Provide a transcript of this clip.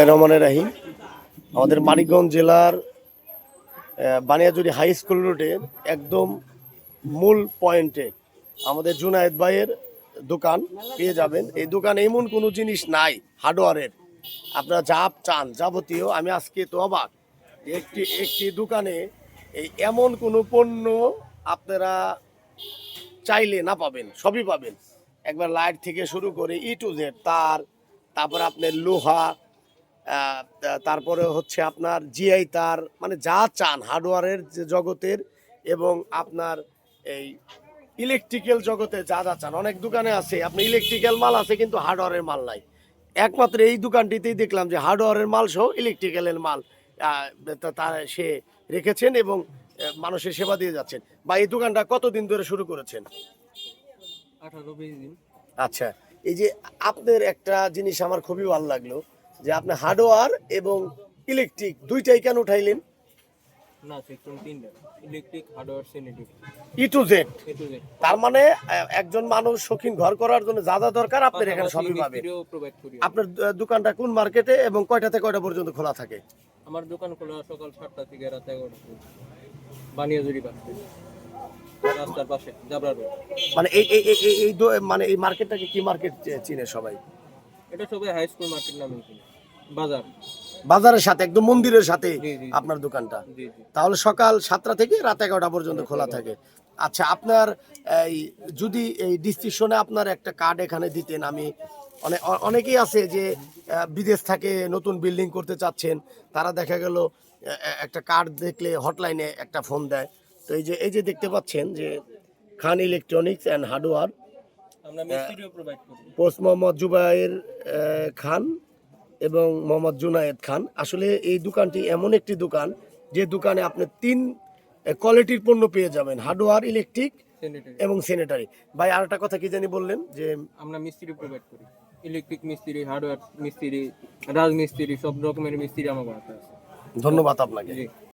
রহমানের রাহিম। আমাদের মানিকগঞ্জ জেলার বানিয়াজুরি হাই স্কুল রোডে একদম মূল পয়েন্টে আমাদের জুনায়েদ ভাইয়ের দোকান পেয়ে যাবেন। এই দোকানে এমন কোনো জিনিস নাই হার্ডওয়্যারের, আপনারা যা চান যাবতীয়। আমি আজকে তো অবাক, একটি একটি দোকানে এই এমন কোনো পণ্য আপনারা চাইলে না পাবেন, সবই পাবেন। একবার লাইট থেকে শুরু করে টু জেড, তারপরে আপনার লোহা, তারপরে হচ্ছে আপনার জিআই তার, মানে যা চান হার্ডওয়্যারের যে জগতের এবং আপনার এই ইলেকট্রিক্যাল জগতে যা যা চান। অনেক দোকানে আছে আপনার ইলেকট্রিক্যাল মাল আছে কিন্তু হার্ডওয়্যারের মাল নাই। একমাত্র এই দোকানটিতেই দেখলাম যে হার্ডওয়্যারের মাল সহ ইলেকট্রিক্যালের মাল তার সে রেখেছেন এবং মানুষের সেবা দিয়ে যাচ্ছেন। বা এই দোকানটা কতদিন ধরে শুরু করেছেন? 18-20 দিন। আচ্ছা, এই যে আপনার একটা জিনিস আমার খুবই ভালো লাগলো যে আপনি হার্ডওয়্যার এবং ইলেকট্রিক দুইটাই কেন উঠাইলেন? না, সেকশন 3টা electric, hardware, sanitary, to Z. A to Z. তার মানে একজন মানুষ শৌখিন ঘর করার জন্য যা যা দরকার আপনার এখানে সবই পাবে। প্রোভাইড করি। আপনার দোকানটা কোন মার্কেটে এবং কয়টা থেকে কয়টা পর্যন্ত খোলা থাকে? আমার দোকান খোলা সকাল 7টা থেকে রাত 11টা পর্যন্ত। বানিয়াজুরি পাশে, রাস্তার পাশে, জাবরা রোড। মানে মানে এই মার্কেটটাকে কি মার্কেট চিনে সবাই? এটা সবাই হাই স্কুল মার্কেট নামে চিনে। বাজার, বাজারের সাথে একদম মন্দিরের সাথে জি জি আপনার দোকানটা। জি জি। তাহলে সকাল 7টা থেকে রাত 11টা পর্যন্ত খোলা থাকে। আচ্ছা, আপনার এই যদি এই ডিসক্রিপশনে আপনার একটা কার্ড এখানে দিতেন। আমি অনেকেই আছে যে বিদেশ থেকে নতুন বিল্ডিং করতে চাচ্ছেন, তারা দেখা গেল একটা কার্ড দেখলে হটলাইনে একটা ফোন দেয়। তো এই যে দেখতে পাচ্ছেন যে খান ইলেকট্রনিক্স অ্যান্ড হার্ডওয়্যার, আমরা মিস্ত্রিও প্রোভাইড করি। পোস্ট মোহাম্মদ জুবাইর খান এবং মোহাম্মদ জুনায়েদ খান। আসলে এই দোকানটি এমন একটি দোকান যে দোকানে আপনি 3 কোয়ালিটির পণ্য পেয়ে যাবেন, হার্ডওয়্যার, ইলেকট্রিক স্যানিটারি। এবং স্যানিটারি। ভাই আরেকটা কথা কি জানি বললেন যে আমরা মিস্ত্রি প্রোভাইড করি। ইলেকট্রিক মিস্ত্রি, হার্ডওয়্যার মিস্ত্রি, রাজমিস্ত্রি, সব রকমের মিস্ত্রি আমার কাছে আছে। ধন্যবাদ আপনাকে। জি।